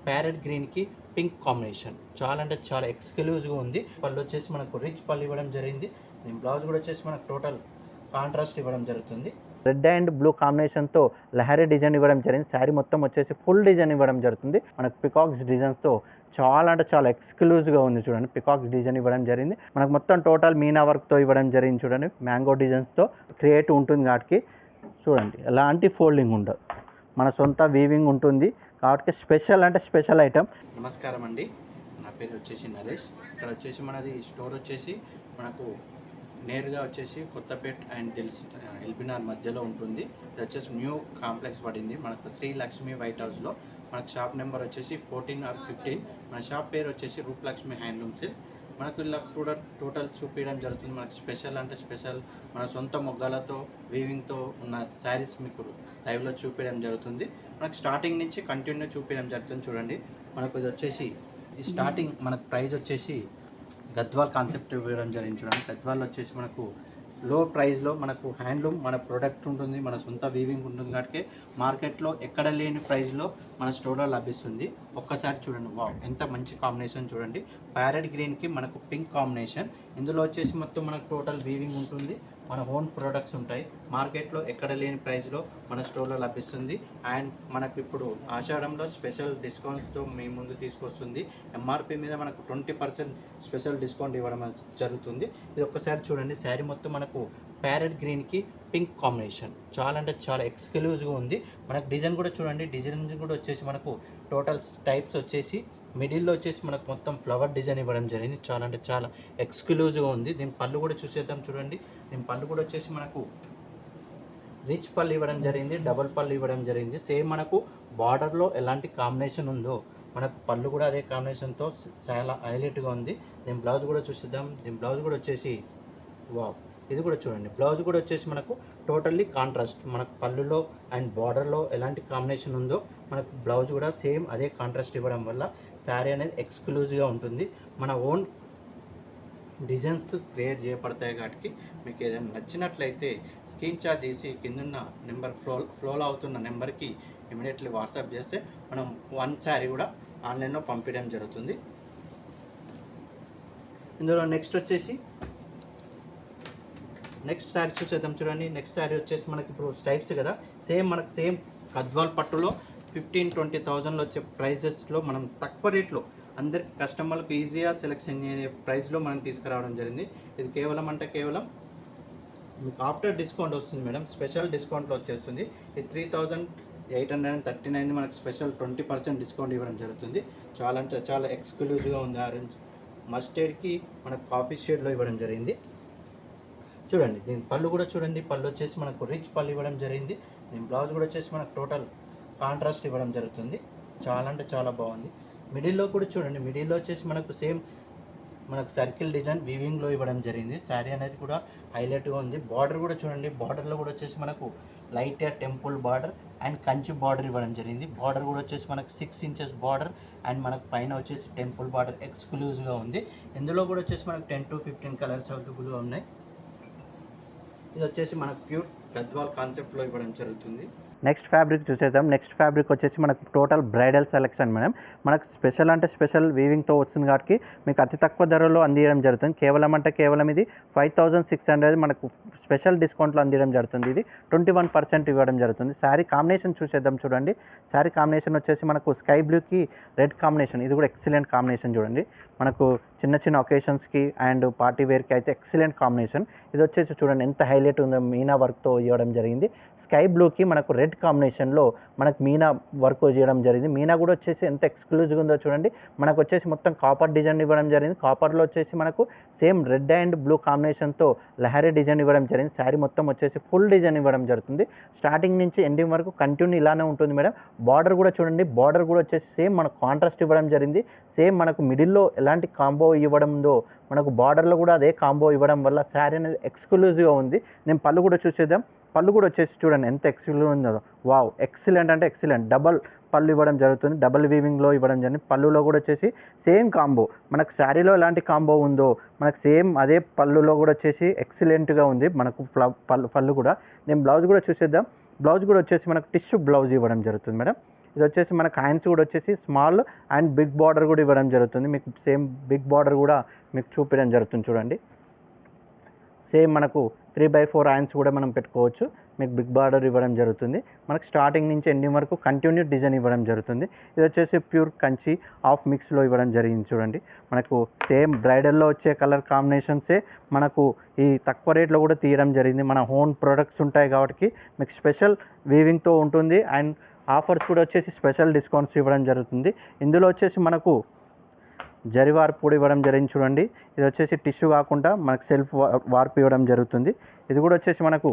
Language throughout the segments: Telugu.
ప్యారెట్ గ్రీన్కి పింక్ కాంబినేషన్ చాలా అంటే చాలా ఎక్స్క్లూజివ్గా ఉంది. పళ్ళు వచ్చేసి మనకు రిచ్ పళ్ళు ఇవ్వడం జరిగింది. దీని బ్లౌజ్ కూడా వచ్చేసి మనకు టోటల్ కాంట్రాస్ట్ ఇవ్వడం జరుగుతుంది. రెడ్ అండ్ బ్లూ కాంబినేషన్తో లహరీ డిజైన్ ఇవ్వడం జరిగింది. శారీ మొత్తం వచ్చేసి ఫుల్ డిజైన్ ఇవ్వడం జరుగుతుంది. మనకు పికాక్స్ డిజైన్స్తో చాలా అంటే చాలా ఎక్స్క్లూజివ్గా ఉంది. చూడండి, పికాక్స్ డిజైన్ ఇవ్వడం జరిగింది. మనకు మొత్తం టోటల్ మీనా వర్క్తో ఇవ్వడం జరిగింది. చూడండి, మ్యాంగో డిజైన్స్తో క్రియేట్ ఉంటుంది కాబట్టి చూడండి ఎలాంటి ఫోల్డింగ్ ఉండదు, మన సొంత వీవింగ్ ఉంటుంది కాబట్టి స్పెషల్ అంటే స్పెషల్ ఐటమ్. నమస్కారం అండి, నా పేరు వచ్చేసి నరేష్. ఇక్కడ వచ్చేసి మనది స్టోర్ వచ్చేసి మనకు నేరుగా వచ్చేసి కొత్తపేట అండ్ ఎల్బినార్ మధ్యలో ఉంటుంది. ఇది వచ్చేసి న్యూ కాంప్లెక్స్ పడింది మనకు శ్రీ లక్ష్మి వైట్ హౌస్లో. మనకు షాప్ నెంబర్ వచ్చేసి 14 or 15. మన షాప్ పేరు వచ్చేసి రూపలక్ష్మి హ్యాండ్లూమ్ సిల్క్స్. మనకు ఇలా కూడా టోటల్ చూపించడం జరుగుతుంది. మనకు స్పెషల్ అంటే స్పెషల్ మన సొంత మొగ్గాలతో వీవింగ్తో ఉన్న శారీస్ మీకు లైవ్లో చూపించడం జరుగుతుంది. మనకు స్టార్టింగ్ నుంచి కంటిన్యూ చూపించడం జరుగుతుంది. చూడండి, మనకు ఇది వచ్చేసి ఈ స్టార్టింగ్ మనకు ప్రైస్ వచ్చేసి గద్వాల్ కాన్సెప్ట్ ఇవ్వడం జరిగింది. చూడండి, గద్వాల్ వచ్చేసి మనకు లో ప్రైస్లో మనకు హ్యాండ్లూమ్ మన ప్రోడక్ట్ ఉంటుంది, మన సొంత వీవింగ్ ఉంటుంది కాబట్టి మార్కెట్లో ఎక్కడ లేని ప్రైస్లో మన స్టోర్లో లభిస్తుంది. ఒక్కసారి చూడండి, వావ్ ఎంత మంచి కాంబినేషన్ చూడండి. ప్యారెట్ గ్రీన్కి మనకు పింక్ కాంబినేషన్. ఇందులో వచ్చేసి మొత్తం మనకు టోటల్ వీవింగ్ ఉంటుంది, మన ఓన్ ప్రోడక్ట్స్ ఉంటాయి. మార్కెట్లో ఎక్కడ లేని ప్రైస్లో మన స్టోర్లో లభిస్తుంది. అండ్ మనకు ఇప్పుడు ఆషాఢంలో స్పెషల్ డిస్కౌంట్స్తో మీ ముందు తీసుకొస్తుంది. ఎంఆర్పి మీద మనకు 20% స్పెషల్ డిస్కౌంట్ ఇవ్వడం జరుగుతుంది. ఇది ఒక్కసారి చూడండి, శారీ మొత్తం మనకు ప్యారెట్ గ్రీన్కి పింక్ కాంబినేషన్ చాలా అంటే చాలా ఎక్స్క్లూజివ్గా ఉంది. మనకు డిజైన్ కూడా చూడండి, డిజైన్ కూడా వచ్చేసి మనకు టోటల్ టైప్స్ వచ్చేసి మిడిల్లో వచ్చేసి మనకు మొత్తం ఫ్లవర్ డిజైన్ ఇవ్వడం జరిగింది. చాలా అంటే చాలా ఎక్స్క్లూజివ్గా ఉంది. దీని పళ్ళు కూడా చూసేద్దాం. చూడండి, దీని పళ్ళు కూడా వచ్చేసి మనకు రిచ్ పళ్ళు ఇవ్వడం జరిగింది, డబల్ పళ్ళు ఇవ్వడం జరిగింది. సేమ్ మనకు బార్డర్లో ఎలాంటి కాంబినేషన్ ఉందో మనకు పళ్ళు కూడా అదే కాంబినేషన్తో చాలా హైలైట్గా ఉంది. దీని బ్లౌజ్ కూడా చూసేద్దాం. దీని బ్లౌజ్ కూడా వచ్చేసి వావ్, ఇది కూడా చూడండి, బ్లౌజ్ కూడా వచ్చేసి మనకు టోటల్లీ కాంట్రాస్ట్. మనకు పళ్ళులో అండ్ బార్డర్లో ఎలాంటి కాంబినేషన్ ఉందో మనకు బ్లౌజ్ కూడా సేమ్ అదే కాంట్రాస్ట్ ఇవ్వడం వల్ల శారీ అనేది ఎక్స్క్లూజివ్గా ఉంటుంది. మన ఓన్ డిజైన్స్ క్రియేట్ చేయబడతాయి కాబట్టి మీకు ఏదైనా నచ్చినట్లయితే స్క్రీన్ షాట్ తీసి కిందున్న నెంబర్ ఫ్లోలో అవుతున్న నెంబర్కి ఇమీడియట్లీ వాట్సాప్ చేస్తే మనం 1 శారీ కూడా ఆన్లైన్లో పంపించడం జరుగుతుంది. ఇందులో నెక్స్ట్ శారీ చూసేద్దాం. చూడండి, నెక్స్ట్ శారీ వచ్చేసి మనకి ఇప్పుడు స్టైప్స్ కదా, సేమ్ గద్వాల్ పట్టులో 15-20,000లో వచ్చే ప్రైజెస్లో మనం తక్కువ రేట్లో అందరికి కస్టమర్లకు ఈజీగా సెలెక్షన్ అయ్యే ప్రైస్లో మనం తీసుకురావడం జరిగింది. ఇది కేవలం మీకు ఆఫ్టర్ డిస్కౌంట్ వస్తుంది మేడం, స్పెషల్ డిస్కౌంట్లో వచ్చేస్తుంది. ఇది 3,839 మనకు స్పెషల్ 20% డిస్కౌంట్ ఇవ్వడం జరుగుతుంది. చాలా అంటే చాలా ఎక్స్క్లూజివ్గా ఉంది. ఆరెంజ్ మస్టర్డ్కి మనకు కాఫీ షేడ్లో ఇవ్వడం జరిగింది. చూడండి, దీని పళ్ళు కూడా చూడండి, పళ్ళు వచ్చేసి మనకు రిచ్ పళ్ళు ఇవ్వడం జరిగింది. దీని బ్లౌజ్ కూడా వచ్చేసి మనకు టోటల్ కాంట్రాస్ట్ ఇవ్వడం జరుగుతుంది. చాలా అంటే చాలా బాగుంది. మిడిల్లో కూడా చూడండి, మిడిల్లో వచ్చేసి మనకు సేమ్ మనకు సర్కిల్ డిజైన్ వీవింగ్లో ఇవ్వడం జరిగింది. శారీ అనేది కూడా హైలైట్గా ఉంది. బార్డర్ కూడా చూడండి, బార్డర్లో కూడా వచ్చేసి మనకు light temple border and Kanchi border ఇవ్వడం జరిగింది. బార్డర్ కూడా వచ్చేసి మనకు 6 inches బార్డర్ అండ్ మనకు పైన వచ్చేసి టెంపుల్ బార్డర్ ఎక్స్క్లూజివ్గా ఉంది. ఇందులో కూడా వచ్చేసి మనకు 10 to 15 కలర్స్ అవైలబుల్గా ఉన్నాయి. ఇది వచ్చేసి మనకు ప్యూర్ గద్వాల్ కాన్సెప్ట్లో ఇవ్వడం జరుగుతుంది. నెక్స్ట్ ఫ్యాబ్రిక్ చూసేద్దాం. నెక్స్ట్ ఫ్యాబ్రిక్ వచ్చేసి మనకు టోటల్ బ్రైడల్ సెలెక్షన్ మేడం. మనకు స్పెషల్ అంటే స్పెషల్ వీవింగ్తో వస్తుంది కాబట్టి మీకు అతి తక్కువ ధరలో అందించడం జరుగుతుంది. కేవలం ఇది 5,600 మనకు స్పెషల్ డిస్కౌంట్లో అందించడం జరుగుతుంది. ఇది 21% ఇవ్వడం జరుగుతుంది. శారీ కాంబినేషన్ చూసేద్దాం. చూడండి, శారీ కాంబినేషన్ వచ్చేసి మనకు స్కై బ్లూకి రెడ్ కాంబినేషన్. ఇది కూడా ఎక్సలెంట్ కాంబినేషన్. చూడండి, మనకు చిన్న ఒకేషన్స్కి అండ్ పార్టీ వేర్కి అయితే ఎక్సలెంట్ కాంబినేషన్. ఇది వచ్చేసి చూడండి ఎంత హైలైట్ ఉందో, మీనా వర్క్తో ఇవ్వడం జరిగింది. స్కై బ్లూకి మనకు రెడ్ కాంబినేషన్లో మనకు మీనా వర్క్ చేయడం జరిగింది. మీనా కూడా వచ్చేసి ఎంత ఎక్స్క్లూజివ్గా ఉందో చూడండి. మనకు వచ్చేసి మొత్తం కాపర్ డిజైన్ ఇవ్వడం జరిగింది. కాపర్లో వచ్చేసి మనకు సేమ్ రెడ్ అండ్ బ్లూ కాంబినేషన్తో లహరీ డిజైన్ ఇవ్వడం జరిగింది. శారీ మొత్తం వచ్చేసి ఫుల్ డిజైన్ ఇవ్వడం జరుగుతుంది. స్టార్టింగ్ నుంచి ఎండింగ్ వరకు కంటిన్యూ ఇలానే ఉంటుంది మేడం. బార్డర్ కూడా చూడండి, బార్డర్ కూడా వచ్చేసి సేమ్ మనకు కాంట్రాస్ట్ ఇవ్వడం జరిగింది. సేమ్ మనకు మిడిల్లో ఎలాంటి కాంబో ఇవ్వడంలో మనకు బార్డర్లో కూడా అదే కాంబో ఇవ్వడం వల్ల శారీ అనేది ఎక్స్క్లూజివ్గా ఉంది. నేను పళ్ళు కూడా చూసేద్దాం. పళ్ళు కూడా వచ్చేసి చూడండి ఎంత ఎక్స్క్లూజివ్ ఉందో. వావ్, ఎక్సలెంట్ అంటే ఎక్సలెంట్. డబల్ పళ్ళు ఇవ్వడం జరుగుతుంది, డబల్ వీవింగ్లో ఇవ్వడం జరిగింది. పళ్ళులో కూడా వచ్చేసి సేమ్ కాంబో, మనకు శారీలో ఎలాంటి కాంబో ఉందో మనకు సేమ్ అదే పళ్ళులో కూడా వచ్చేసి ఎక్సలెంట్గా ఉంది మనకు పళ్ళు కూడా. నేను బ్లౌజ్ కూడా చూసేద్దాం. బ్లౌజ్ కూడా వచ్చేసి మనకు టిష్యూ బ్లౌజ్ ఇవ్వడం జరుగుతుంది మేడం. ఇది వచ్చేసి మనకు హ్యాండ్స్ కూడా వచ్చేసి స్మాల్ అండ్ బిగ్ బార్డర్ కూడా ఇవ్వడం జరుగుతుంది. మీకు సేమ్ బిగ్ బార్డర్ కూడా మీకు చూపించడం జరుగుతుంది చూడండి. సేమ్ మనకు 3/4 హ్యాండ్స్ కూడా మనం పెట్టుకోవచ్చు. మీకు బిగ్ బార్డర్ ఇవ్వడం జరుగుతుంది. మనకు స్టార్టింగ్ నుంచి ఎండింగ్ వరకు కంటిన్యూ డిజైన్ ఇవ్వడం జరుగుతుంది. ఇది వచ్చేసి ప్యూర్ కంచి ఆఫ్ మిక్స్లో ఇవ్వడం జరిగింది చూడండి. మనకు సేమ్ బ్రైడల్లో వచ్చే కలర్ కాంబినేషన్సే మనకు ఈ తక్కువ రేట్లో కూడా తీయడం జరిగింది. మన ఓన్ ప్రొడక్ట్స్ ఉంటాయి కాబట్టి మీకు స్పెషల్ వీవింగ్తో ఉంటుంది. అండ్ ఆఫర్స్ కూడా వచ్చేసి స్పెషల్ డిస్కౌంట్స్ ఇవ్వడం జరుగుతుంది. ఇందులో వచ్చేసి మనకు జరి వార్పు కూడా ఇవ్వడం జరిగింది చూడండి. ఇది వచ్చేసి టిష్యూ కాకుండా మనకు సెల్ఫ్ వార్పు ఇవ్వడం జరుగుతుంది. ఇది కూడా వచ్చేసి మనకు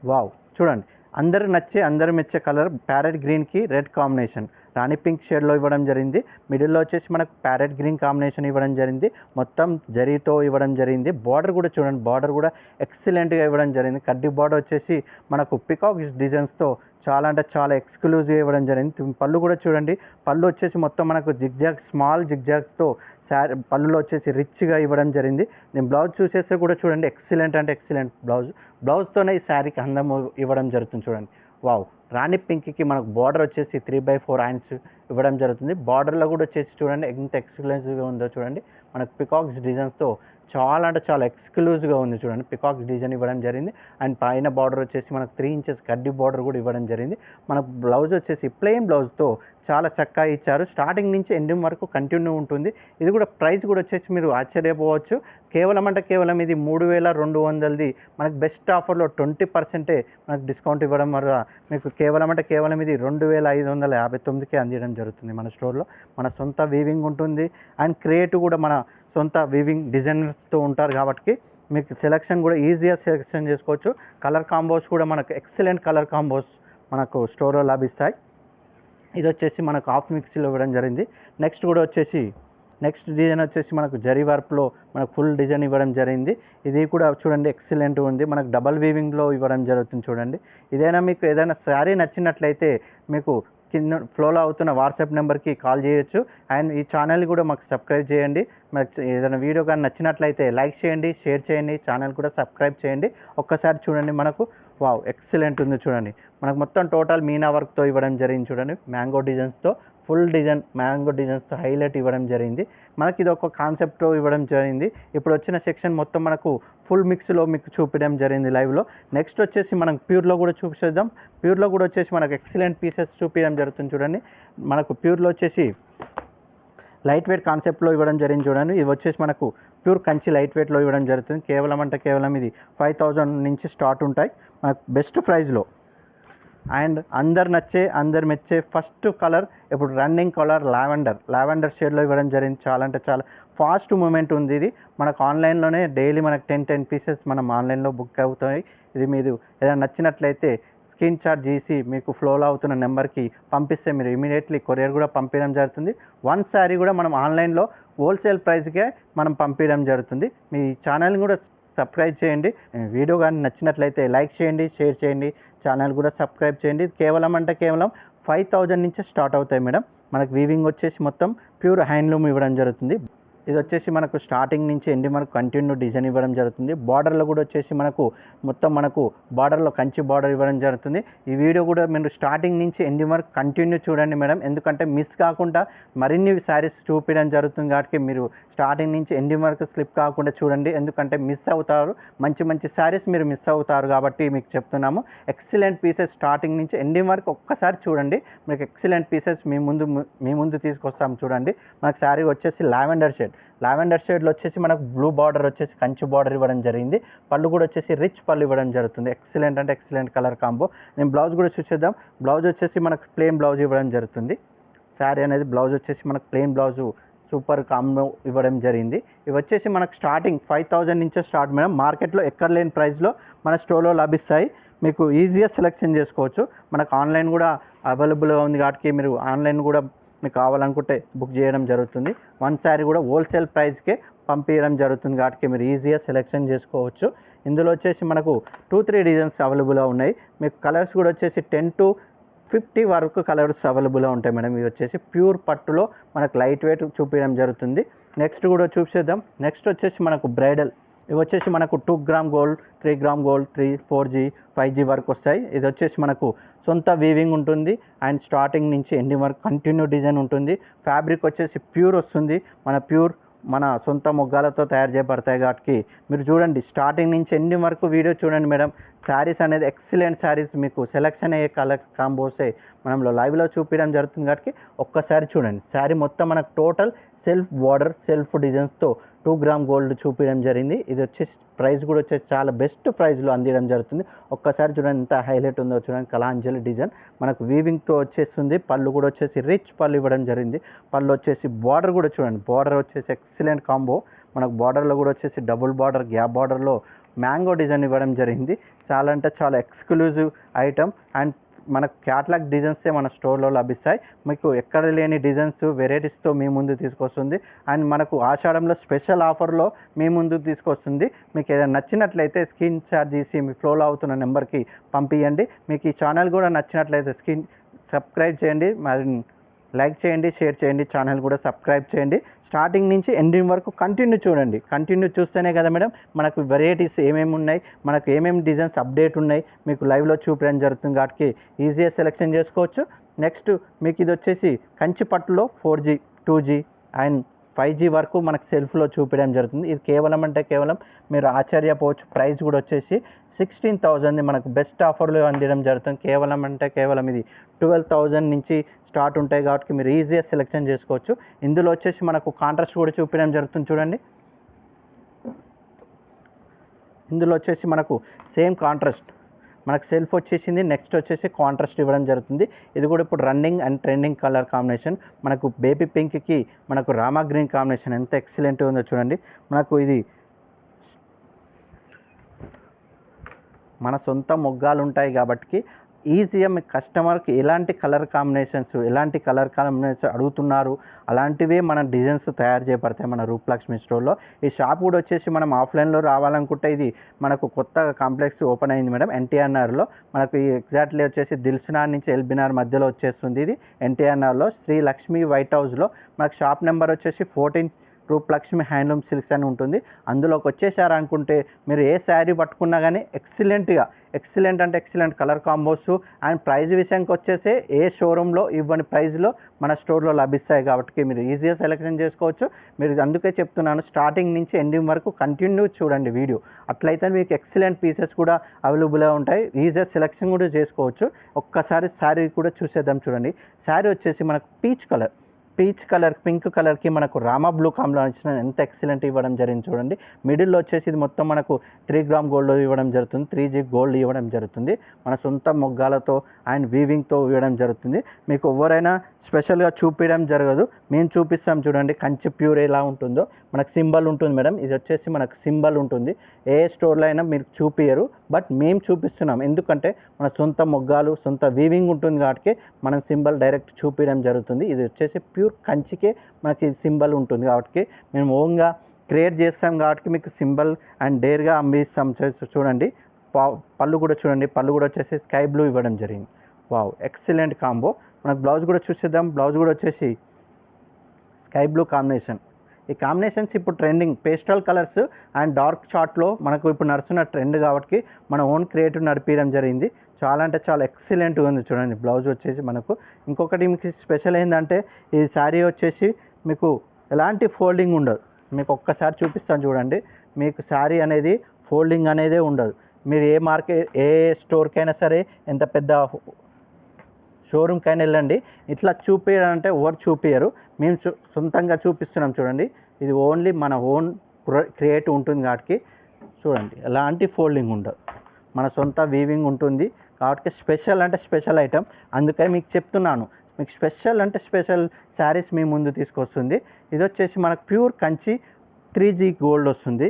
వావ్ చూడండి, అందరు నచ్చే అందరు మెచ్చే కలర్ ప్యారెట్ గ్రీన్కి రెడ్ కాంబినేషన్ రాణి పింక్ షేడ్లో ఇవ్వడం జరిగింది. మిడిల్లో వచ్చేసి మనకు ప్యారెట్ గ్రీన్ కాంబినేషన్ ఇవ్వడం జరిగింది. మొత్తం జరీతో ఇవ్వడం జరిగింది. బార్డర్ కూడా చూడండి, బార్డర్ కూడా ఎక్సలెంట్గా ఇవ్వడం జరిగింది. కడ్డీ బార్డర్ వచ్చేసి మనకు పికాక్ డిజైన్స్తో చాలా అంటే చాలా ఎక్స్క్లూజివ్గా ఇవ్వడం జరిగింది. పళ్ళు కూడా చూడండి, పళ్ళు వచ్చేసి మొత్తం మనకు జిగ్జాగ్ స్మాల్ జిగ్జాగ్తో పళ్ళులో వచ్చేసి రిచ్గా ఇవ్వడం జరిగింది. నేను బ్లౌజ్ చూసేస్తే కూడా చూడండి, ఎక్సలెంట్ అంటే ఎక్సలెంట్ బ్లౌజ్తోనే ఈ శారీకి అందం ఇవ్వడం జరుగుతుంది చూడండి. వావ్, రాణి పింక్కి మనకు బార్డర్ వచ్చేసి 3/4 హ్యాండ్స్ ఇవ్వడం జరుగుతుంది. బార్డర్లో కూడా వచ్చేసి చూడండి ఎంత ఎక్స్క్లూజివ్గా ఉందో చూడండి. మనకు పికాక్స్ డిజైన్స్తో చాలా అంటే చాలా ఎక్స్క్లూజివ్గా ఉంది చూడండి. పికాక్స్ డిజైన్ ఇవ్వడం జరిగింది. అండ్ పైన బార్డర్ వచ్చేసి మనకు 3 ఇంచెస్ కడ్డీ బార్డర్ కూడా ఇవ్వడం జరిగింది. మనకు బ్లౌజ్ వచ్చేసి ప్లెయిన్ బ్లౌజ్తో చాలా చక్కగా ఇచ్చారు. స్టార్టింగ్ నుంచి ఎండింగ్ వరకు కంటిన్యూ ఉంటుంది. ఇది కూడా ప్రైస్ కూడా వచ్చేసి మీరు ఆశ్చర్యపోవచ్చు. కేవలం అంటే కేవలం ఇది 3200ది మనకు బెస్ట్ ఆఫర్లో 20% మనకు డిస్కౌంట్ ఇవ్వడం వల్ల మీకు కేవలం అంటే కేవలం ఇది 2559కే అందించడం జరుగుతుంది. మన స్టోర్లో మన సొంత వీవింగ్ ఉంటుంది. అండ్ క్రియేటివ్ కూడా మన సొంత వీవింగ్ డిజైనర్స్తో ఉంటారు కాబట్టి మీకు సెలెక్షన్ కూడా ఈజీగా సెలెక్షన్ చేసుకోవచ్చు. కలర్ కాంబోస్ కూడా మనకు ఎక్సలెంట్ కలర్ కాంబోస్ మనకు స్టోర్లో లభిస్తాయి. ఇది వచ్చేసి మనకు హాఫ్ మిక్సీలో ఇవ్వడం జరిగింది. నెక్స్ట్ డిజైన్ వచ్చేసి మనకు జరీ వర్క్లో మనకు ఫుల్ డిజైన్ ఇవ్వడం జరిగింది. ఇది కూడా చూడండి ఎక్సలెంట్ ఉంది. మనకు డబల్ వీవింగ్లో ఇవ్వడం జరుగుతుంది చూడండి. ఇదైనా మీకు ఏదైనా శారీ నచ్చినట్లయితే మీకు కింద ఫ్లోలో అవుతున్న వాట్సాప్ నెంబర్కి కాల్ చేయొచ్చు. అండ్ ఈ ఛానల్ కూడా మాకు సబ్స్క్రైబ్ చేయండి. మనకు ఏదైనా వీడియో కానీ నచ్చినట్లయితే లైక్ చేయండి, షేర్ చేయండి, ఛానల్ కూడా సబ్స్క్రైబ్ చేయండి. ఒక్కసారి చూడండి, మనకు వావ్ ఎక్సలెంట్ ఉంది చూడండి. మనకు మొత్తం టోటల్ మీనా వర్క్తో ఇవ్వడం జరిగింది చూడండి. మ్యాంగో డిజైన్స్తో ఫుల్ డిజైన్ మ్యాంగో డిజైన్స్తో హైలైట్ ఇవ్వడం జరిగింది. మనకి ఇది ఒక కాన్సెప్ట్తో ఇవ్వడం జరిగింది. ఇప్పుడు వచ్చిన సెక్షన్ మొత్తం మనకు ఫుల్ మిక్స్లో మీకు చూపించడం జరిగింది లైవ్లో. నెక్స్ట్ వచ్చేసి మనం ప్యూర్లో కూడా చూపిద్దాం. ప్యూర్లో కూడా వచ్చేసి మనకు ఎక్సలెంట్ పీసెస్ చూపించడం జరుగుతుంది చూడండి. మనకు ప్యూర్లో వచ్చేసి లైట్ వెయిట్ కాన్సెప్ట్లో ఇవ్వడం జరిగింది చూడండి. ఇది వచ్చేసి మనకు ప్యూర్ కంచి లైట్ వెయిట్లో ఇవ్వడం జరుగుతుంది. కేవలం అంటే కేవలం ఇది 5000 నుంచి స్టార్ట్ ఉంటాయి మనకు బెస్ట్ ప్రైస్లో. అండ్ అందరు నచ్చే అందరు మెచ్చే ఫస్ట్ కలర్ ఇప్పుడు రన్నింగ్ కలర్ లావెండర్ షేడ్లో ఇవ్వడం జరిగింది. చాలా అంటే చాలా ఫాస్ట్ మూమెంట్ ఉంది. ఇది మనకు ఆన్లైన్లోనే డైలీ మనకు 10 పీసెస్ మనం ఆన్లైన్లో బుక్ అవుతాయి. ఇది మీరు ఏదైనా నచ్చినట్లయితే స్క్రీన్ షాట్ చేసి మీకు ఫ్లోలో అవుతున్న నెంబర్కి పంపిస్తే మీరు ఇమీడియట్లీ కొరియర్ కూడా పంపించడం జరుగుతుంది. వన్ శారీ కూడా మనం ఆన్లైన్లో హోల్సేల్ ప్రైస్కే మనం పంపించడం జరుగుతుంది. మీ ఛానల్ని కూడా సబ్స్క్రైబ్ చేయండి. వీడియో కానీ నచ్చినట్లయితే లైక్ చేయండి, షేర్ చేయండి, ఛానల్ కూడా సబ్స్క్రైబ్ చేయండి. కేవలం అంటే కేవలం 5000 నుంచే స్టార్ట్ అవుతాయి మేడం. మనకు వీవింగ్ వచ్చేసి మొత్తం ప్యూర్ హ్యాండ్లూమ్ ఇవ్వడం జరుగుతుంది. ఇది వచ్చేసి మనకు స్టార్టింగ్ నుంచి ఎండింగ్ వరకు కంటిన్యూ డిజైన్ ఇవ్వడం జరుగుతుంది. బార్డర్లో కూడా వచ్చేసి మనకు బార్డర్లో కంచి బార్డర్ ఇవ్వడం జరుగుతుంది. ఈ వీడియో కూడా మీరు స్టార్టింగ్ నుంచి ఎండింగ్ వరకు కంటిన్యూ చూడండి మేడం. ఎందుకంటే మిస్ కాకుండా మరిన్ని శారీస్ చూపించడం జరుగుతుంది కాబట్టి మీరు స్టార్టింగ్ నుంచి ఎండింగ్ వరకు స్లిప్ కాకుండా చూడండి. ఎందుకంటే మిస్ అవుతారు, మంచి శారీస్ మీరు మిస్ అవుతారు కాబట్టి మీకు చెప్తున్నాము. ఎక్సలెంట్ పీసెస్ స్టార్టింగ్ నుంచి ఎండింగ్ వరకు ఒక్కసారి చూడండి. మీకు ఎక్సలెంట్ పీసెస్ మీ ముందు తీసుకొస్తాము చూడండి. మనకు శారీ వచ్చేసి లావెండర్ షేడ్లో వచ్చేసి మనకు బ్లూ బార్డర్ వచ్చేసి కంచి బార్డర్ ఇవ్వడం జరిగింది. పళ్ళు కూడా వచ్చేసి రిచ్ పళ్ళు ఇవ్వడం జరుగుతుంది. ఎక్సలెంట్ అంటే ఎక్సలెంట్ కలర్ కాంబో. నేను బ్లౌజ్ కూడా చూసేద్దాం. బ్లౌజ్ వచ్చేసి మనకు ప్లెయిన్ బ్లౌజ్ ఇవ్వడం జరుగుతుంది. శారీ అనేది బ్లౌజ్ వచ్చేసి మనకు ప్లెయిన్ బ్లౌజు సూపర్ కాంబో ఇవ్వడం జరిగింది. ఇవి వచ్చేసి మనకు స్టార్టింగ్ 5000 నుంచే స్టార్ట్ మేడం. మార్కెట్లో ఎక్కడ లేని ప్రైస్లో మన స్టోర్లో లభిస్తాయి. మీకు ఈజీగా సెలెక్షన్ చేసుకోవచ్చు. మనకు ఆన్లైన్ కూడా అవైలబుల్గా ఉంది కాబట్టి మీరు ఆన్లైన్ కూడా మీకు కావాలనుకుంటే బుక్ చేయడం జరుగుతుంది. వన్ శారీ కూడా హోల్సేల్ ప్రైస్కే పంపించడం జరుగుతుంది కాబట్టి మీరు ఈజీగా సెలెక్షన్ చేసుకోవచ్చు. ఇందులో వచ్చేసి మనకు 2-3 డిజైన్స్ అవైలబుల్గా ఉన్నాయి. మీకు కలర్స్ కూడా వచ్చేసి 10 to 50 వరకు కలర్స్ అవైలబుల్గా ఉంటాయి మేడం. ఇవి వచ్చేసి ప్యూర్ పట్టులో మనకు లైట్ వెయిట్ చూపించడం జరుగుతుంది. నెక్స్ట్ కూడా చూసేద్దాం. నెక్స్ట్ వచ్చేసి మనకు ఇవి వచ్చేసి మనకు 2 gram gold, 3 gram gold, 4G 5G వరకు వస్తాయి. ఇది వచ్చేసి మనకు సొంత వీవింగ్ ఉంటుంది అండ్ స్టార్టింగ్ నుంచి ఎండింగ్ వరకు కంటిన్యూ డిజైన్ ఉంటుంది. ఫ్యాబ్రిక్ వచ్చేసి ప్యూర్ వస్తుంది, మన సొంత మొగ్గాలతో తయారు చేయబడతాయి కాబట్టి మీరు చూడండి స్టార్టింగ్ నుంచి ఎండింగ్ వరకు వీడియో చూడండి మేడం. శారీస్ అనేది ఎక్సలెంట్ శారీస్, మీకు సెలెక్షన్ అయ్యే కలర్ కాంబోసే మనం లైవ్లో చూపించడం జరుగుతుంది కాబట్టి ఒక్కసారి చూడండి. శారీ మొత్తం మనకు టోటల్ సెల్ఫ్ బార్డర్, సెల్ఫ్ డిజైన్స్తో 2 గ్రామ్ గోల్డ్ చూపించడం జరిగింది. ఇది వచ్చేసి ప్రైస్ కూడా వచ్చేసి చాలా బెస్ట్ ప్రైస్లో అందించడం జరుగుతుంది. ఒక్కసారి చూడండి ఎంత హైలైట్ ఉందో చూడండి. కలాంజలి డిజైన్ మనకు వీవింగ్తో వచ్చేస్తుంది. పళ్ళు కూడా వచ్చేసి రిచ్ పళ్ళు ఇవ్వడం జరిగింది. పళ్ళు వచ్చేసి బార్డర్ కూడా చూడండి, బార్డర్ వచ్చేసి ఎక్సలెంట్ కాంబో. మనకు బార్డర్లో కూడా వచ్చేసి డబుల్ బార్డర్, గ్యాప్ బార్డర్లో మ్యాంగో డిజైన్ ఇవ్వడం జరిగింది. చాలా అంటే చాలా ఎక్స్క్లూజివ్ ఐటమ్ అండ్ మనకు క్యాటలాగ్ డిజైన్సే మన స్టోర్లో లభిస్తాయి. మీకు ఎక్కడ లేని డిజైన్స్ వెరైటీస్తో మీ ముందు తీసుకొస్తుంది అండ్ మనకు ఆషాఢంలో స్పెషల్ ఆఫర్లో మీ ముందుకు తీసుకొస్తుంది. మీకు ఏదైనా నచ్చినట్లయితే స్క్రీన్ షాట్ తీసి మీ ఫ్లోలో అవుతున్న నెంబర్కి పంపించండి. మీకు ఈ ఛానల్ కూడా నచ్చినట్లయితే సబ్స్క్రైబ్ చేయండి, మరి లైక్ చేయండి, షేర్ చేయండి, ఛానల్ కూడా సబ్స్క్రైబ్ చేయండి. స్టార్టింగ్ నుంచి ఎండింగ్ వరకు కంటిన్యూ చూడండి. కంటిన్యూ చూస్తేనే కదా మేడం మనకు వెరైటీస్ ఏమేమి ఉన్నాయి, మనకు ఏమేమి డిజైన్స్ అప్డేట్ ఉన్నాయి మీకు లైవ్లో చూపించడం జరుగుతుంది కాబట్టి ఈజీగా సెలెక్షన్ చేసుకోవచ్చు. నెక్స్ట్ మీకు ఇది వచ్చేసి కంచి పట్టులో 4G 2G అండ్ 5G వరకు మనకు సెల్ఫ్లో చూపించడం జరుగుతుంది. ఇది కేవలం మీరు ఆశ్చర్యపోవచ్చు. ప్రైస్ కూడా వచ్చేసి 16,000 మనకు బెస్ట్ ఆఫర్లో అందించడం జరుగుతుంది. కేవలం ఇది 12,000 నుంచి స్టార్ట్ ఉంటాయి కాబట్టి మీరు ఈజీగా సెలెక్షన్ చేసుకోవచ్చు. ఇందులో వచ్చేసి మనకు కాంట్రాస్ట్ కూడా చూపించడం జరుగుతుంది చూడండి. ఇందులో వచ్చేసి మనకు సేమ్ కాంట్రాస్ట్ మనకు సెల్ఫ్ వచ్చేసింది. నెక్స్ట్ వచ్చేసి కాంట్రాస్ట్ ఇవ్వడం జరుగుతుంది. ఇది కూడా ఇప్పుడు running and trending colour combination. మనకు బేబీ పింక్కి మనకు రామా గ్రీన్ కాంబినేషన్ ఎంత ఎక్సలెంట్గా ఉందో చూడండి. మనకు ఇది మన సొంత మొగ్గాలు ఉంటాయి కాబట్టి ఈజీగా మీ కస్టమర్కి ఎలాంటి కలర్ కాంబినేషన్స్ అడుగుతున్నారు అలాంటివే మన డిజైన్స్ తయారు చేయబడతాయి మన రూపలక్ష్మి స్టోర్లో. ఈ షాప్ కూడా వచ్చేసి మనం ఆఫ్లైన్లో రావాలనుకుంటే ఇది మనకు కొత్త కాంప్లెక్స్ ఓపెన్ అయింది మేడం ఎన్టీఆర్ఆర్లో. మనకు ఈ ఎగ్జాక్ట్లీ వచ్చేసి దిల్సునార్ నుంచి ఎల్బీనార్ మధ్యలో వచ్చేస్తుంది. ఇది ఎన్టీఆర్ఆర్లో శ్రీ లక్ష్మి వైట్ హౌస్లో. మనకు షాప్ నెంబర్ వచ్చేసి 14 రూపలక్ష్మి హ్యాండ్లూమ్ సిల్క్స్ అని ఉంటుంది. అందులోకి వచ్చేసారనుకుంటే మీరు ఏ శారీ పట్టుకున్నా కానీ excellent colour combos and price విషయానికి వచ్చేసి ఏ షోరూంలో ఇవ్వని ప్రైజ్లో మన స్టోర్లో లభిస్తాయి కాబట్టి మీరు ఈజీగా సెలెక్షన్ చేసుకోవచ్చు. మీరు అందుకే చెప్తున్నాను స్టార్టింగ్ నుంచి ఎండింగ్ వరకు కంటిన్యూ చూడండి వీడియో. అట్లయితే మీకు ఎక్సలెంట్ పీసెస్ కూడా అవైలబుల్గా ఉంటాయి, ఈజీగా సెలెక్షన్ కూడా చేసుకోవచ్చు. ఒక్కసారి శారీ కూడా చూసేద్దాం చూడండి. శారీ వచ్చేసి మనకు పీచ్ కలర్ పింక్ కలర్కి మనకు రామా బ్లూ కాంబినేషన్ ఎంత ఎక్సలెంట్ ఇవ్వడం జరిగింది చూడండి. మిడిల్లో వచ్చేసి ఇది మొత్తం మనకు 3 గ్రామ్ గోల్డ్ ఇవ్వడం జరుగుతుంది, 3G గోల్డ్ ఇవ్వడం జరుగుతుంది. మన సొంత మొగ్గాలతో అండ్ వీవింగ్తో ఇవ్వడం జరుగుతుంది. మీకు ఎవరైనా స్పెషల్గా చూపించడం జరగదు, మేము చూపిస్తాం చూడండి. కంచి ప్యూర్ ఎలా ఉంటుందో మనకు సింబల్ ఉంటుంది మేడం. ఇది వచ్చేసి మనకు సింబల్ ఉంటుంది. ఏ స్టోర్లో అయినా మీరు చూపించరు, బట్ మేము చూపిస్తున్నాం ఎందుకంటే మన సొంత మొగ్గాలు సొంత వీవింగ్ ఉంటుంది కాబట్టి మనం సింబల్ డైరెక్ట్ చూపించడం జరుగుతుంది. ఇది వచ్చేసి ప్యూర్ కంచికే మనకి సింబల్ ఉంటుంది కాబట్టి మేము ఓన్గా క్రియేట్ చేస్తాం కాబట్టి మీకు సింబల్ అండ్ డేర్గా అందిస్తాం చూడండి. పళ్ళు కూడా చూడండి, పళ్ళు కూడా వచ్చేసి స్కై బ్లూ ఇవ్వడం జరిగింది. Wow excellent combo. మనకు బ్లౌజ్ కూడా చూసేద్దాం. బ్లౌజ్ కూడా వచ్చేసి స్కై బ్లూ కాంబినేషన్. ఈ కాంబినేషన్స్ ఇప్పుడు trending pastel colours and dark చార్ట్లో మనకు ఇప్పుడు నడుస్తున్న ట్రెండ్ కాబట్టి మన ఓన్ క్రియేటివ్ నడిపించడం జరిగింది. చాలా అంటే చాలా ఎక్సలెంట్గా ఉంది చూడండి. బ్లౌజ్ వచ్చేసి మనకు ఇంకొకటి మీకు స్పెషల్ ఏంటంటే ఈ శారీ వచ్చేసి మీకు ఎలాంటి ఫోల్డింగ్ ఉండదు. మీకు ఒక్కసారి చూపిస్తాను చూడండి. మీకు శారీ అనేది ఫోల్డింగ్ అనేదే ఉండదు. మీరు ఏ స్టోర్కైనా సరే ఎంత పెద్ద షోరూమ్కైనా వెళ్ళండి, ఇట్లా చూపించాలంటే ఎవరు చూపించరు, మేము సొంతంగా చూపిస్తున్నాం చూడండి. ఇది ఓన్లీ మన ఓన్ క్రియేటివ్ ఉంటుంది కాబట్టి చూడండి ఎలాంటి ఫోల్డింగ్ ఉండదు, మన సొంత వీవింగ్ ఉంటుంది కాబట్టి స్పెషల్ ఐటమ్. అందుకని మీకు చెప్తున్నాను, మీకు స్పెషల్ శారీస్ మీ ముందు తీసుకొస్తుంది. ఇది వచ్చేసి మనకు ప్యూర్ కంచి 3G గోల్డ్ వస్తుంది.